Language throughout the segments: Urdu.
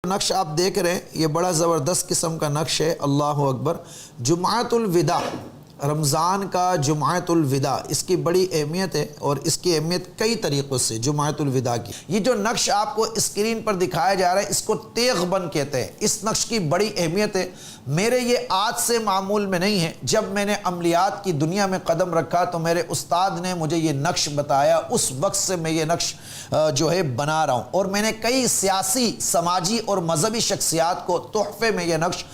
نقش آپ دیکھ رہے ہیں یہ بڑا زبردست قسم کا نقش ہے۔ اللہ اکبر۔ جمعۃ الوداع، رمضان کا جمعۃ الوداع، اس کی بڑی اہمیت ہے اور اس کی اہمیت کئی طریقوں سے جمعۃ الوداع کی۔ یہ جو نقش آپ کو اسکرین پر دکھایا جا رہا ہے اس کو تیغ بند کہتے ہیں۔ اس نقش کی بڑی اہمیت ہے۔ میرے یہ آج سے معمول میں نہیں ہے، جب میں نے عملیات کی دنیا میں قدم رکھا تو میرے استاد نے مجھے یہ نقش بتایا، اس وقت سے میں یہ نقش جو ہے بنا رہا ہوں، اور میں نے کئی سیاسی، سماجی اور مذہبی شخصیات کو تحفے میں یہ نقش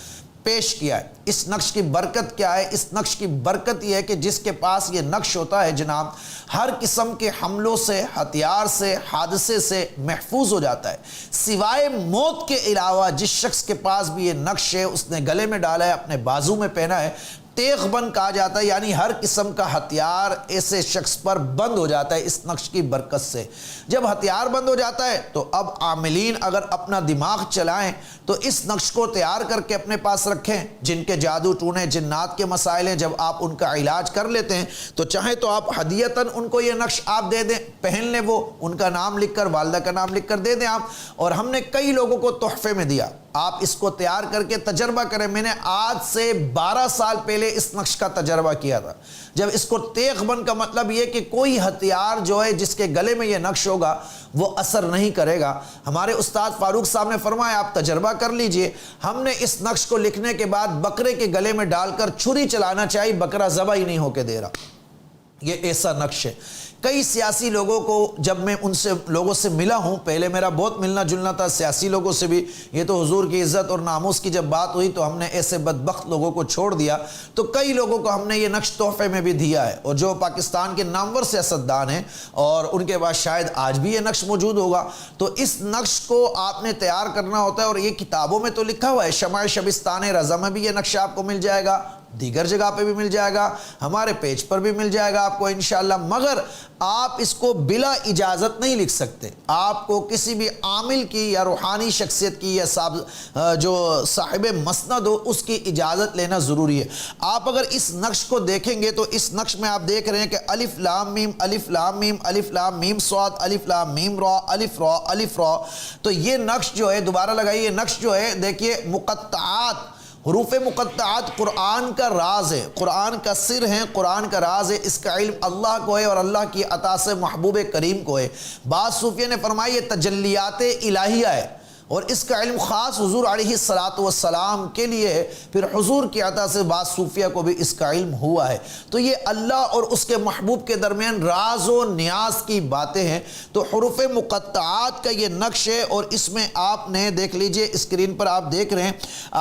پیش کیا ہے۔ اس نقش کی برکت کیا ہے؟ اس نقش کی برکت یہ ہے کہ جس کے پاس یہ نقش ہوتا ہے جناب، ہر قسم کے حملوں سے، ہتھیار سے، حادثے سے محفوظ ہو جاتا ہے۔ سوائے موت کے علاوہ جس شخص کے پاس بھی یہ نقش ہے، اس نے گلے میں ڈالا ہے، اپنے بازو میں پہنا ہے، تیغ بند کہا جاتا ہے، یعنی ہر قسم کا ہتھیار ایسے شخص پر بند ہو جاتا ہے اس نقش کی برکت سے۔ جب ہتھیار بند ہو جاتا ہے تو اب عاملین اگر اپنا دماغ چلائیں تو اس نقش کو تیار کر کے اپنے پاس رکھیں۔ جن کے جادو ٹونے، جنات کے مسائل ہیں، جب آپ ان کا علاج کر لیتے ہیں تو چاہے تو آپ ہدیتاً ان کو یہ نقش آپ دے دیں، پہن لیں، وہ ان کا نام لکھ کر، والدہ کا نام لکھ کر دے دیں آپ۔ اور ہم نے کئی لوگوں کو تحفے میں دیا۔ آپ اس کو تیار کر کے تجربہ کریں۔ میں نے آج سے 12 سال پہلے اس نقش کا تجربہ کیا تھا۔ جب اس کو تیغ بند کا مطلب یہ کہ کوئی ہتھیار جو ہے جس کے گلے میں یہ نقش ہوگا وہ اثر نہیں کرے گا۔ ہمارے استاد فاروق صاحب نے فرمایا آپ تجربہ کر لیجئے۔ ہم نے اس نقش کو لکھنے کے بعد بکرے کے گلے میں ڈال کر چھری چلانا چاہیے، بکرا ذبح ہی نہیں ہو کے دے رہا۔ یہ ایسا نقش ہے۔ کئی سیاسی لوگوں کو جب میں ان سے لوگوں سے ملا ہوں، پہلے میرا بہت ملنا جلنا تھا سیاسی لوگوں سے بھی، یہ تو حضور کی عزت اور ناموس کی جب بات ہوئی تو ہم نے ایسے بدبخت لوگوں کو چھوڑ دیا۔ تو کئی لوگوں کو ہم نے یہ نقش تحفے میں بھی دیا ہے، اور جو پاکستان کے نامور سیاستدان ہیں اور ان کے پاس شاید آج بھی یہ نقش موجود ہوگا، تو اس نقش کو آپ نے تیار کرنا ہوتا ہے۔ اور یہ کتابوں میں تو لکھا ہوا ہے، شمع شبستان رضا میں بھی یہ نقش آپ کو مل جائے گا، دیگر جگہ پہ بھی مل جائے گا، ہمارے پیج پر بھی مل جائے گا آپ کو انشاءاللہ۔ مگر آپ اس کو بلا اجازت نہیں لکھ سکتے۔ آپ کو کسی بھی عامل کی یا روحانی شخصیت کی یا جو صاحب مسند ہو اس کی اجازت لینا ضروری ہے۔ آپ اگر اس نقش کو دیکھیں گے تو اس نقش میں آپ دیکھ رہے ہیں کہ الف لام میم، الف لام میم، الف لام میم صاد، الف لام میم را، الف را، الف را۔ تو یہ نقش جو ہے، دوبارہ لگائیے، یہ نقش جو ہے دیکھیے مقطعات، حروف مقطعات قرآن کا راز ہے، قرآن کا سر ہے، قرآن کا راز ہے۔ اس کا علم اللہ کو ہے اور اللہ کی عطا سے محبوب کریم کو ہے۔ بعض صوفیہ نے فرمایا یہ تجلیات الہیہ ہے، اور اس کا علم خاص حضور علیہ السلام کے لیے ہے، پھر حضور کی عطا سے بعض صوفیہ کو بھی اس کا علم ہوا ہے۔ تو یہ اللہ اور اس کے محبوب کے درمیان راز و نیاز کی باتیں ہیں۔ تو حروف مقطعات کا یہ نقش ہے، اور اس میں آپ نے دیکھ لیجئے اسکرین پر آپ دیکھ رہے ہیں،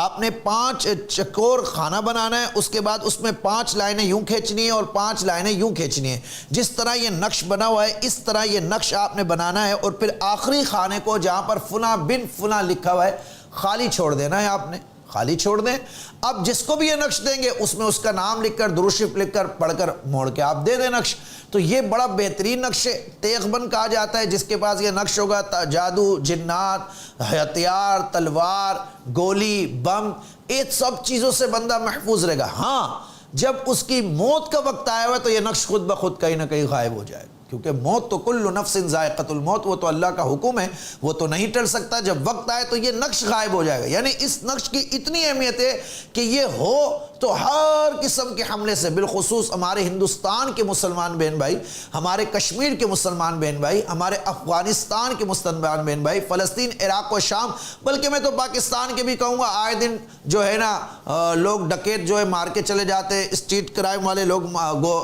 آپ نے 5 چکور خانہ بنانا ہے، اس کے بعد اس میں 5 لائنیں یوں کھینچنی ہیں اور 5 لائنیں یوں کھینچنی ہیں۔ جس طرح یہ نقش بنا ہوا ہے اس طرح یہ نقش آپ نے بنانا ہے، اور پھر آخری خانے کو جہاں پر فلاں بن فلاں لکھا ہوا ہے خالی چھوڑ دینا ہے، آپ نے خالی چھوڑ دیں۔ اب جس کو بھی یہ نقش دیں گے اس میں اس کا نام لکھ کر، درود شریف لکھ کر، پڑھ کر موڑ کے آپ دے دیں نقش۔ تو یہ بڑا بہترین نقش ہے، تیغ بند کہا جاتا ہے۔ جس کے پاس یہ نقش ہوگا، جادو، جنات، ہتھیار، تلوار، گولی، بم، یہ سب چیزوں سے بندہ محفوظ رہے گا۔ ہاں جب اس کی موت کا وقت آیا ہوا تو یہ نقش خود بخود کہیں نہ کہیں غائب ہو جائے، کیونکہ موت تو کل نفس ذائقۃ الموت، وہ تو اللہ کا حکم ہے، وہ تو نہیں ٹل سکتا۔ جب وقت آئے تو یہ نقش غائب ہو جائے گا۔ یعنی اس نقش کی اتنی اہمیت ہے کہ یہ ہو تو ہر قسم کے حملے سے، بالخصوص ہمارے ہندوستان کے مسلمان بہن بھائی، ہمارے کشمیر کے مسلمان بہن بھائی، ہمارے افغانستان کے مسلمان بہن بھائی، فلسطین، عراق و شام، بلکہ میں تو پاکستان کے بھی کہوں گا، آئے دن جو ہے نا لوگ ڈکیت جو ہے مار کے چلے جاتے ہیں، اسٹریٹ کرائم والے لوگ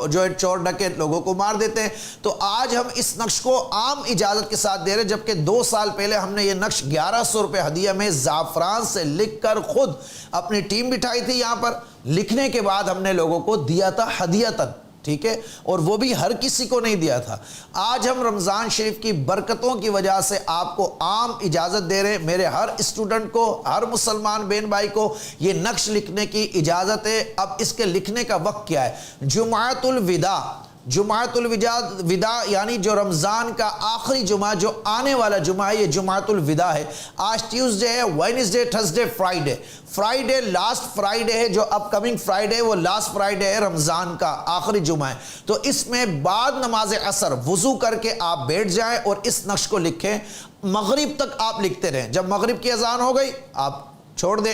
جو ہے چور ڈکیت لوگوں کو مار دیتے ہیں۔ تو آج ہم اس نقش کو عام اجازت کے ساتھ دے رہے، جبکہ 2 سال پہلے ہم نے یہ نقش 1100 روپے ہدیہ میں زعفران سے لکھ کر خود اپنی ٹیم بٹھائی تھی یہاں پر، لکھنے کے بعد ہم نے لوگوں کو دیا تھا ہدیتاً، ٹھیک ہے، اور وہ بھی ہر کسی کو نہیں دیا تھا۔ آج ہم رمضان شریف کی برکتوں کی وجہ سے آپ کو عام اجازت دے رہے ہیں۔ میرے ہر اسٹوڈنٹ کو، ہر مسلمان بہن بھائی کو یہ نقش لکھنے کی اجازت ہے۔ اب اس کے لکھنے کا وقت کیا ہے؟ جمعۃ الوداع، جمعۃ الوداع یعنی جو رمضان کا آخری جمعہ جو آنے والا جمعہ ہے، یہ جمعۃ الوداع ہے۔ آج ٹیوزڈے ہے، Wednesday, Thursday, Friday last Friday ہے، جو اپ کمنگ فرائیڈے ہے وہ لاسٹ فرائیڈے ہے رمضان کا آخری جمعہ ہے۔ تو اس میں بعد نماز عصر وضو کر کے آپ بیٹھ جائیں اور اس نقش کو لکھیں، مغرب تک آپ لکھتے رہیں، جب مغرب کی اذان ہو گئی آپ چھوڑ دیں۔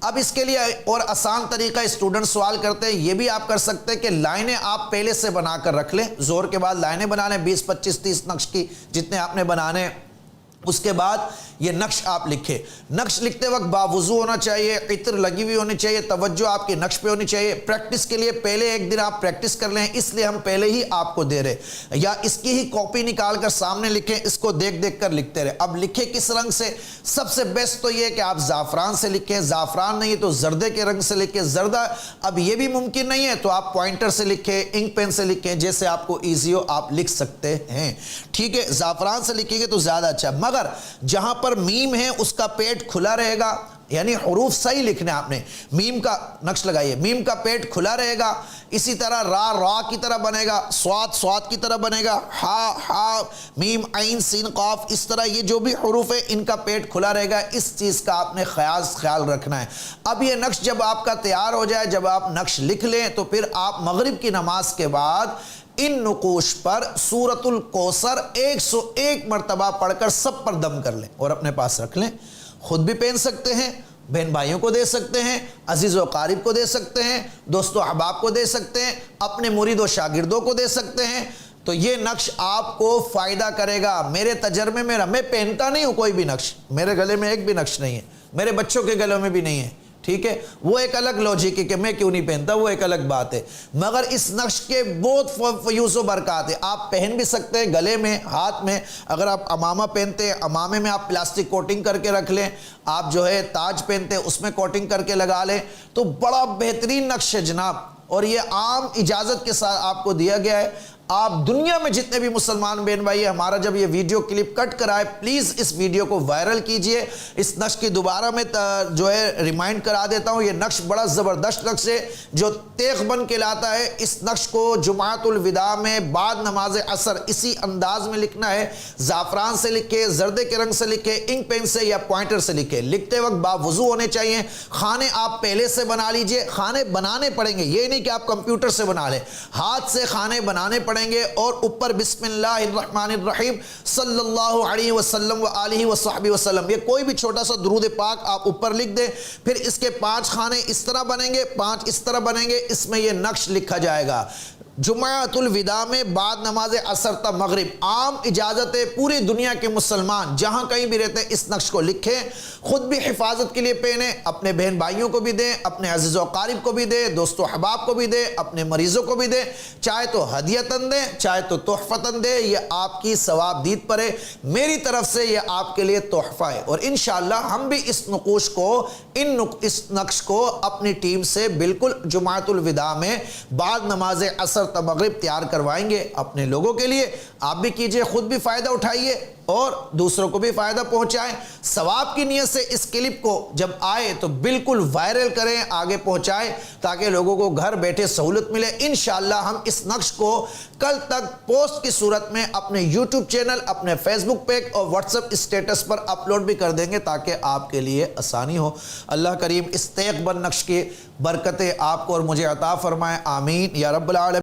اب اس کے لیے اور آسان طریقہ اسٹوڈنٹ سوال کرتے ہیں، یہ بھی آپ کر سکتے ہیں کہ لائنیں آپ پہلے سے بنا کر رکھ لیں، زور کے بعد لائنیں بنا لیں 20 25 30 نقش کی جتنے آپ نے بنانے ہیں، اس کے بعد یہ نقش آپ لکھیں۔ نقش لکھتے وقت باوضو ہونا چاہیے، عطر لگی ہوئی ہونی چاہیے، توجہ آپ کی نقش پہ ہونی چاہیے۔ پریکٹس کے لیے پہلے ایک دن آپ پریکٹس کر لیں، اس لیے ہم پہلے ہی آپ کو دے رہے، یا اس کی ہی کاپی نکال کر سامنے لکھیں، اس کو دیکھ دیکھ کر لکھتے رہے۔ اب لکھیں کس رنگ سے؟ سب سے بیسٹ تو یہ کہ آپ زعفران سے لکھیں، زعفران نہیں تو زردے کے رنگ سے لکھیں، زردہ اب یہ بھی ممکن نہیں ہے تو آپ پوائنٹر سے لکھیں، انک پین سے لکھیں، جیسے آپ کو ایزی ہو آپ لکھ سکتے ہیں، ٹھیک ہے۔ زعفران سے لکھیں گے تو زیادہ اچھا، مگر جہاں پر میم ہے اس کا پیٹ کھلا رہے گا، یعنی حروف صحیح لکھنے آپ نے، میم کا نقش لگائیے، میم کا پیٹ کھلا رہے گا، اسی طرح را کی طرح بنے گا، سواد کی طرح بنے گا، ہا میم عین سین قاف، اس طرح یہ جو بھی حروف ہے ان کا پیٹ کھلا رہے گا، اس چیز کا آپ نے خیال رکھنا ہے۔ اب یہ نقش جب آپ کا تیار ہو جائے، جب آپ نقش لکھ لیں تو پھر آپ مغرب کی نماز کے بعد ان نقوش پر سورۃ الکوثر 101 مرتبہ پڑھ کر سب پر دم کر لیں اور اپنے پاس رکھ لیں۔ خود بھی پہن سکتے ہیں، بہن بھائیوں کو دے سکتے ہیں، عزیز و قارب کو دے سکتے ہیں، دوست و احباب کو دے سکتے ہیں، اپنے مرید و شاگردوں کو دے سکتے ہیں۔ تو یہ نقش آپ کو فائدہ کرے گا۔ میرے تجربے میں میں پہنتا نہیں ہوں کوئی بھی نقش، میرے گلے میں ایک بھی نقش نہیں ہے، میرے بچوں کے گلوں میں بھی نہیں ہے، ٹھیک ہے، وہ ایک الگ لوجک ہے کہ میں کیوں نہیں پہنتا، وہ ایک الگ بات ہے، مگر اس نقش کے بہت فیوز و برکات ہے۔ آپ پہن بھی سکتے ہیں گلے میں، ہاتھ میں، اگر آپ امامہ پہنتے ہیں امامے میں آپ پلاسٹک کوٹنگ کر کے رکھ لیں، آپ جو ہے تاج پہنتے ہیں اس میں کوٹنگ کر کے لگا لیں، تو بڑا بہترین نقش ہے جناب، اور یہ عام اجازت کے ساتھ آپ کو دیا گیا ہے۔ آپ دنیا میں جتنے بھی مسلمان بہن بھائی ہیں، ہمارا جب یہ ویڈیو کلپ کٹ کرائے پلیز اس ویڈیو کو وائرل کیجئے۔ اس نقش کی دوبارہ میں جو ہے ریمائنڈ کرا دیتا ہوں، یہ نقش بڑا زبردست نقش ہے جو تیغ بن کے لاتا ہے۔ اس نقش کو جمعۃ الوداع میں بعد نماز عصر اسی انداز میں لکھنا ہے، زعفران سے لکھے، زردے کے رنگ سے لکھے، انک پین سے یا پوائنٹر سے لکھے، لکھتے وقت باوضو ہونے چاہیے۔ خانے آپ پہلے سے بنا لیجئے، خانے بنانے پڑیں گے، یہ نہیں کہ آپ کمپیوٹر سے بنا لیں، ہاتھ سے خانے بنانے پڑیں گے، اور اوپر بسم اللہ الرحمن الرحیم صلی اللہ علیہ وسلم وآلہ وصحبہ وسلم، یہ کوئی بھی چھوٹا سا درود پاک آپ اوپر لکھ دیں۔ پھر اس کے 5 خانے اس طرح بنیں گے، 5 اس طرح بنیں گے، اس میں یہ نقش لکھا جائے گا، جمعۃ الوداع میں بعد نماز عصر تا مغرب۔ عام اجازت ہے، پوری دنیا کے مسلمان جہاں کہیں بھی رہتے ہیں اس نقش کو لکھیں، خود بھی حفاظت کے لیے پہنیں، اپنے بہن بھائیوں کو بھی دیں، اپنے عزیز و قارب کو بھی دیں، دوست و احباب کو بھی دیں، اپنے مریضوں کو بھی دیں، چاہے تو ہدیتاً دیں چاہے تو تحفتاً دیں، یہ آپ کی ثواب دید پر ہے، میری طرف سے یہ آپ کے لیے تحفہ ہے۔ اور انشاءاللہ ہم بھی اس نقوش کو اس نقش کو اپنی ٹیم سے بالکل جمعۃ الوداع میں بعد نماز عصر تا مغرب تیار کروائیں گے اپنے لوگوں کے لیے۔ آپ بھی کیجئے، خود بھی فائدہ اٹھائیے اور دوسروں کو بھی فائدہ پہنچائیں۔ ثواب کی نیت سے اس کلپ کو جب آئے تو بالکل وائرل کریں، آگے پہنچائیں تاکہ لوگوں کو گھر بیٹھے سہولت ملے۔ انشاءاللہ ہم اس نقش کو کل تک پوسٹ کی صورت میں اپنے یوٹیوب چینل، اپنے فیس بک پیج اور واٹس ایپ اسٹیٹس پر اپلوڈ بھی کر دیں گے تاکہ آپ کے لیے آسانی ہو۔ اللہ کریم اس تیغ بند نقش کی برکتیں آپ کو اور مجھے عطا فرمائے، آمین یا رب العالمین۔